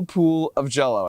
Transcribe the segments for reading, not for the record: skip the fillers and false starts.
pool of Jell-O.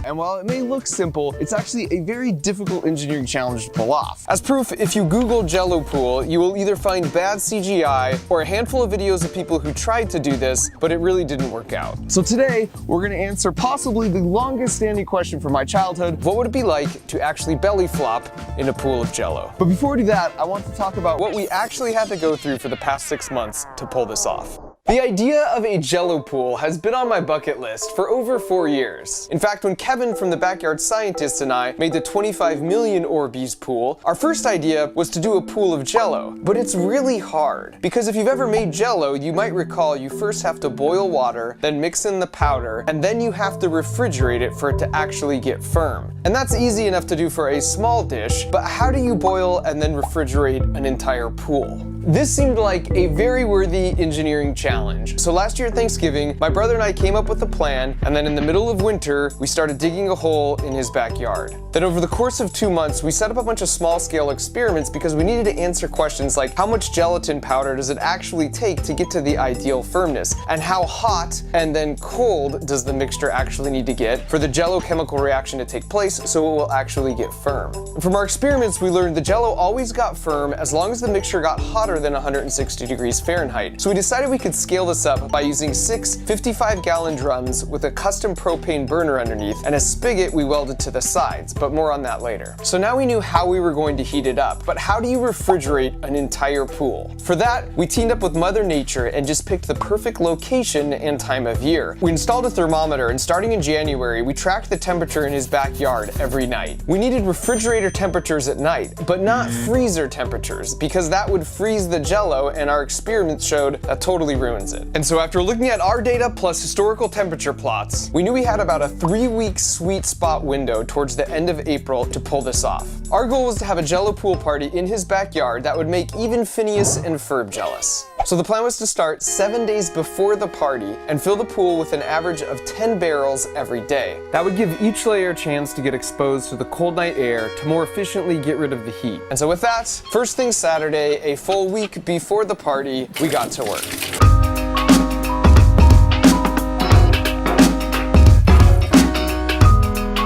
And while it may look simple, it's actually a very difficult engineering challenge to pull off. As proof, if you Google Jell-O pool, you will either find bad CGI or a handful of videos of people who tried to do this, but it really didn't work out. So today, we're gonna answer possibly the longest standing question from my childhood: what would it be like to actually belly flop in a pool of Jell-O? But before we do that, I want to talk about what we actually had to go through for the past 6 months to pull this off. The idea of a Jell-O pool has been on my bucket list for over 4 years. In fact, when Kevin from the Backyard Scientists and I made the 25 million Orbeez pool, our first idea was to do a pool of Jell-O. But it's really hard, because if you've ever made Jell-O, you might recall you first have to boil water, then mix in the powder, and then you have to refrigerate it for it to actually get firm. And that's easy enough to do for a small dish, but how do you boil and then refrigerate an entire pool? This seemed like a very worthy engineering challenge. So last year at Thanksgiving, my brother and I came up with a plan, and then in the middle of winter, we started digging a hole in his backyard. Then over the course of 2 months, we set up a bunch of small-scale experiments because we needed to answer questions like how much gelatin powder does it actually take to get to the ideal firmness, and how hot and then cold does the mixture actually need to get for the Jell-O chemical reaction to take place so it will actually get firm. From our experiments, we learned the Jell-O always got firm as long as the mixture got hotter than 160 degrees Fahrenheit. So we decided we could scale this up by using 6 55-gallon drums with a custom propane burner underneath and a spigot we welded to the sides, but more on that later. So now we knew how we were going to heat it up, but how do you refrigerate an entire pool? For that, we teamed up with Mother Nature and just picked the perfect location and time of year. We installed a thermometer, and starting in January, we tracked the temperature in his backyard every night. We needed refrigerator temperatures at night, but not freezer temperatures, because that would freeze the Jell-O, and our experiments showed that totally ruins it. And so after looking at our data plus historical temperature plots, we knew we had about a 3-week sweet spot window towards the end of April to pull this off. Our goal was to have a Jell-O pool party in his backyard that would make even Phineas and Ferb jealous. So the plan was to start 7 days before the party and fill the pool with an average of 10 barrels every day. That would give each layer a chance to get exposed to the cold night air to more efficiently get rid of the heat. And so with that, first thing Saturday, a full week before the party, we got to work.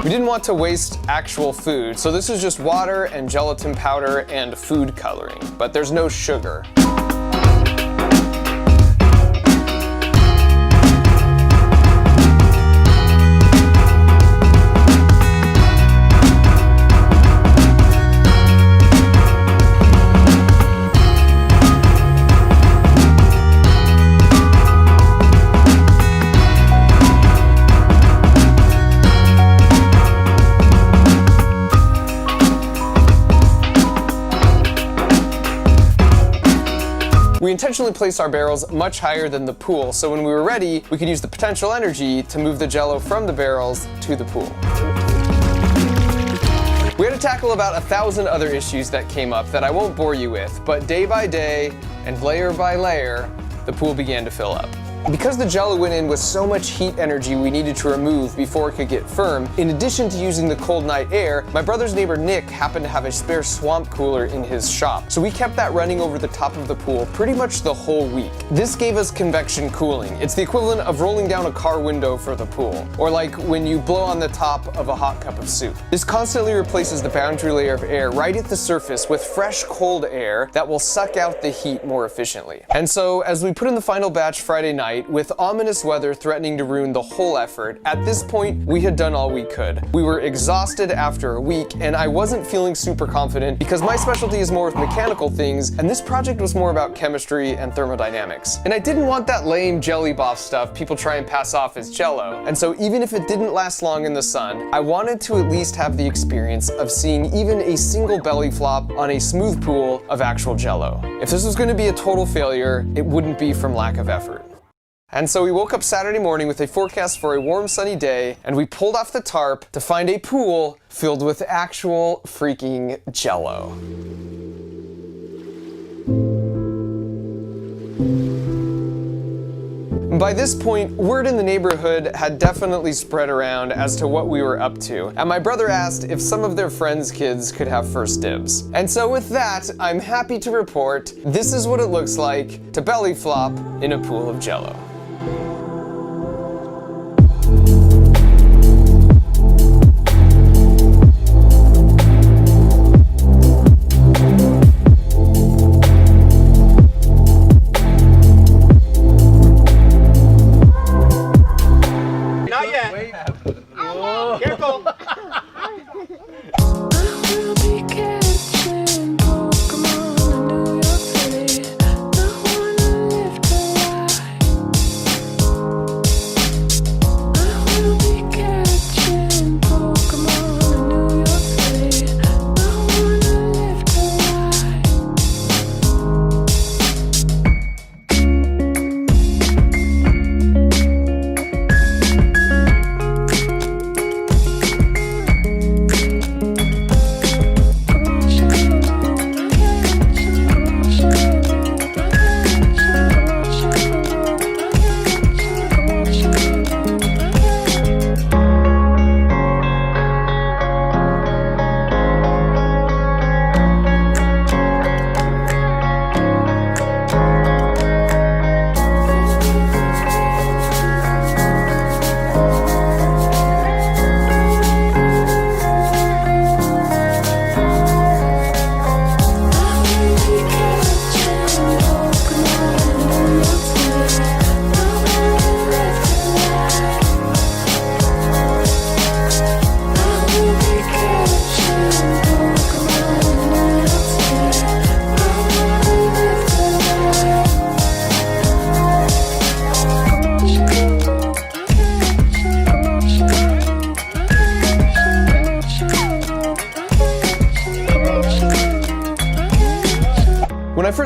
We didn't want to waste actual food, so this is just water and gelatin powder and food coloring, but there's no sugar. We intentionally placed our barrels much higher than the pool, so when we were ready, we could use the potential energy to move the Jell-O from the barrels to the pool. We had to tackle about 1,000 other issues that came up that I won't bore you with, but day by day and layer by layer, the pool began to fill up. Because the Jell-O went in with so much heat energy we needed to remove before it could get firm, in addition to using the cold night air, my brother's neighbor Nick happened to have a spare swamp cooler in his shop. So we kept that running over the top of the pool pretty much the whole week. This gave us convection cooling. It's the equivalent of rolling down a car window for the pool, or like when you blow on the top of a hot cup of soup. This constantly replaces the boundary layer of air right at the surface with fresh cold air that will suck out the heat more efficiently. And so as we put in the final batch Friday night, with ominous weather threatening to ruin the whole effort, at this point, we had done all we could. We were exhausted after a week, and I wasn't feeling super confident because my specialty is more with mechanical things, and this project was more about chemistry and thermodynamics. And I didn't want that lame jelly boff stuff people try and pass off as Jell-O. And so even if it didn't last long in the sun, I wanted to at least have the experience of seeing even a single belly flop on a smooth pool of actual Jell-O. If this was going to be a total failure, it wouldn't be from lack of effort. And so we woke up Saturday morning with a forecast for a warm, sunny day, and we pulled off the tarp to find a pool filled with actual freaking Jell-O. By this point, word in the neighborhood had definitely spread around as to what we were up to, and my brother asked if some of their friends' kids could have first dibs. And so with that, I'm happy to report this is what it looks like to belly flop in a pool of Jell-O.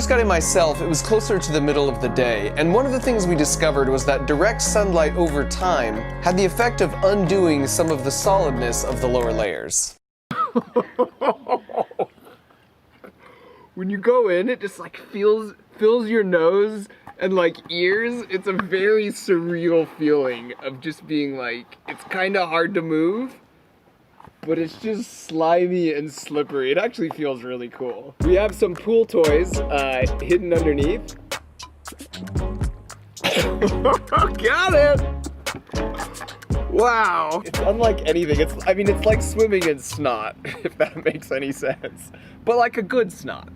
first got it myself, it was closer to the middle of the day, and one of the things we discovered was that direct sunlight over time had the effect of undoing some of the solidness of the lower layers. When you go in, it just like fills your nose and like ears. It's a very surreal feeling of just being like, it's kind of hard to move, but it's just slimy and slippery. It actually feels really cool. We have some pool toys hidden underneath. Got it! Wow! It's unlike anything. It's like swimming in snot, if that makes any sense. But like a good snot.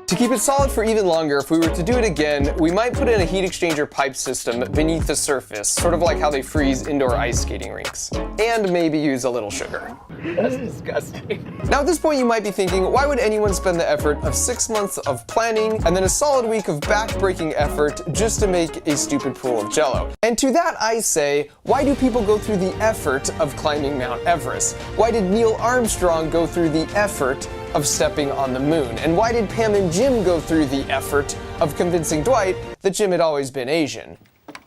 To keep it solid for even longer, if we were to do it again, we might put in a heat exchanger pipe system beneath the surface, sort of like how they freeze indoor ice skating rinks. And maybe use a little sugar. That's disgusting. Now at this point you might be thinking, why would anyone spend the effort of 6 months of planning and then a solid week of back-breaking effort just to make a stupid pool of Jell-O? And to that I say, why do people go through the effort of climbing Mount Everest? Why did Neil Armstrong go through the effort of stepping on the moon? And why did Pam and Jim go through the effort of convincing Dwight that Jim had always been Asian?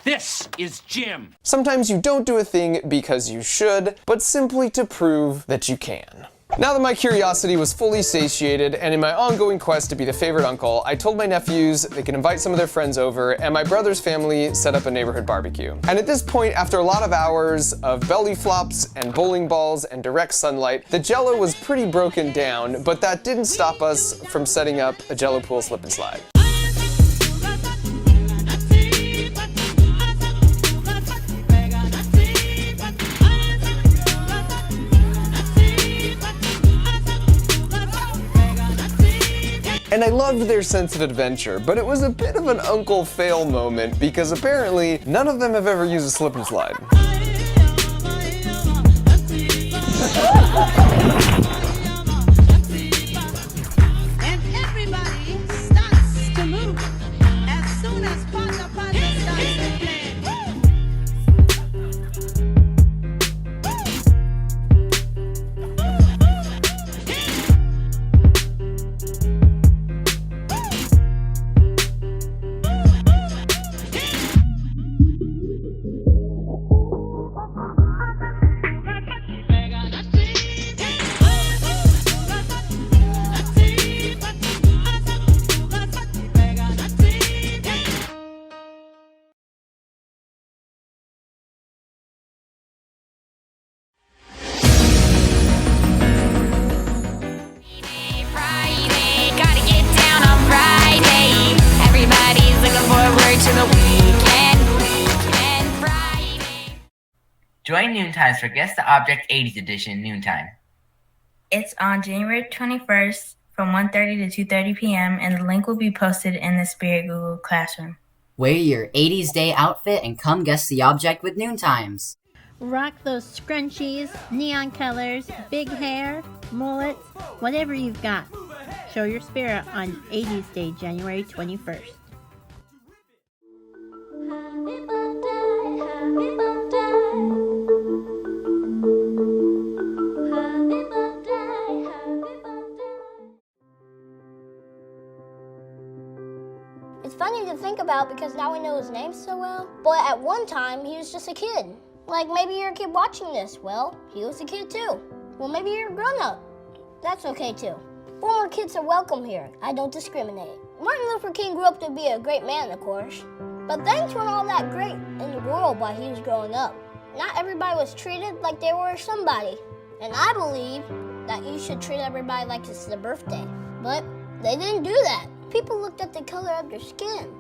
This is Jim. Sometimes you don't do a thing because you should, but simply to prove that you can. Now that my curiosity was fully satiated, and in my ongoing quest to be the favorite uncle, I told my nephews they could invite some of their friends over, and my brother's family set up a neighborhood barbecue. And at this point, after a lot of hours of belly flops and bowling balls and direct sunlight, the Jell-O was pretty broken down, but that didn't stop us from setting up a Jell-O pool slip and slide. And I loved their sense of adventure, but it was a bit of an uncle fail moment because apparently none of them have ever used a slip and slide. And everybody starts to move as soon as Panda starts to play. Join Noontimes for Guess the Object 80s edition Noontime. It's on January 21st from 1:30 to 2:30 p.m. and the link will be posted in the Spirit Google Classroom. Wear your 80s day outfit and come guess the object with Noontimes. Rock those scrunchies, neon colors, big hair, mullets, whatever you've got. Show your spirit on 80s Day, January 21st. Happy birthday, happy birthday. Happy birthday, happy birthday. It's funny to think about because now we know his name so well. But at one time, he was just a kid. Like maybe you're a kid watching this. Well, he was a kid too. Well, maybe you're a grown-up. That's okay too. Former kids are welcome here. I don't discriminate. Martin Luther King grew up to be a great man, of course. But things weren't all that great in the world while he was growing up. Not everybody was treated like they were somebody. And I believe that you should treat everybody like it's their birthday. But they didn't do that. People looked at the color of their skin.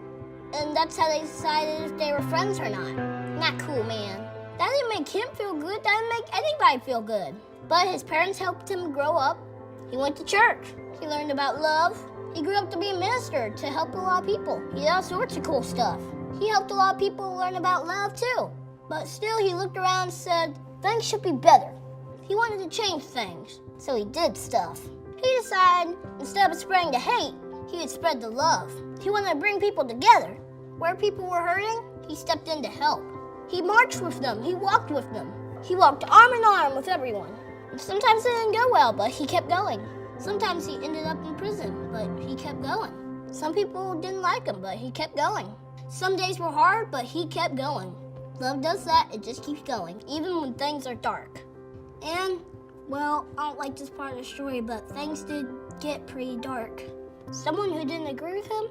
And that's how they decided if they were friends or not. Not cool, man. That didn't make him feel good. That didn't make anybody feel good. But his parents helped him grow up. He went to church. He learned about love. He grew up to be a minister to help a lot of people. He did all sorts of cool stuff. He helped a lot of people learn about love too. But still, he looked around and said, things should be better. He wanted to change things, so he did stuff. He decided, instead of spreading the hate, he would spread the love. He wanted to bring people together. Where people were hurting, he stepped in to help. He marched with them. He walked with them. He walked arm in arm with everyone. And sometimes it didn't go well, but he kept going. Sometimes he ended up in prison, but he kept going. Some people didn't like him, but he kept going. Some days were hard, but he kept going. Love does that, it just keeps going, even when things are dark. And, well, I don't like this part of the story, but things did get pretty dark. Someone who didn't agree with him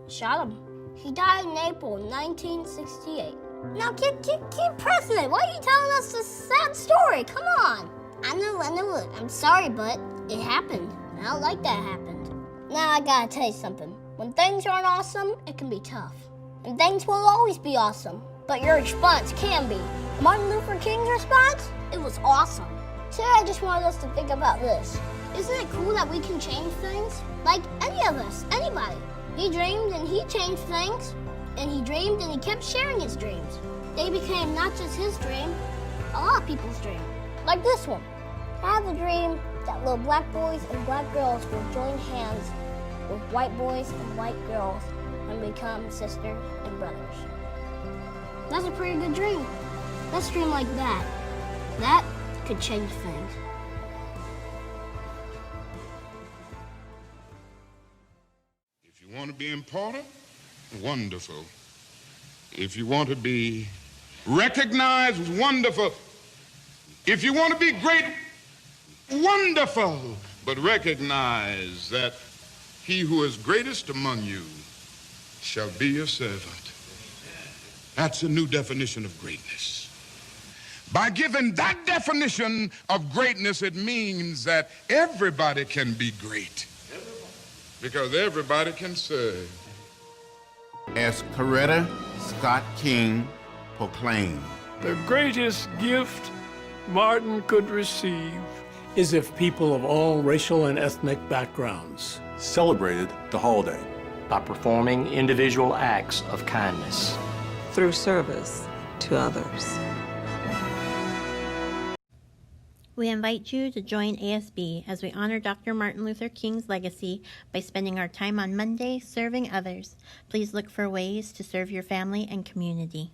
shot him. He died in April 1968. Now keep pressing it. Why are you telling us this sad story? Come on. I know. I'm sorry, but it happened. I don't like that happened. Now I gotta tell you something. When things aren't awesome, it can be tough. And things won't always be awesome, but your response can be. Martin Luther King's response? It was awesome. Today I just wanted us to think about this. Isn't it cool that we can change things? Like any of us, anybody. He dreamed and he changed things. And he dreamed and he kept sharing his dreams. They became not just his dream, a lot of people's dream. Like this one. I have a dream that little black boys and black girls will join hands with white boys and white girls and become sisters and brothers. That's a pretty good dream. Let's dream like that. That could change things. If you want to be important, wonderful. If you want to be recognized, wonderful. If you want to be great, wonderful. But recognize that he who is greatest among you shall be your servant. That's a new definition of greatness. By giving that definition of greatness, it means that everybody can be great. Because everybody can serve. As Coretta Scott King proclaimed, the greatest gift Martin could receive is if people of all racial and ethnic backgrounds celebrated the holiday by performing individual acts of kindness through service to others. We invite you to join ASB as we honor Dr. Martin Luther King's legacy by spending our time on Monday serving others. Please look for ways to serve your family and community.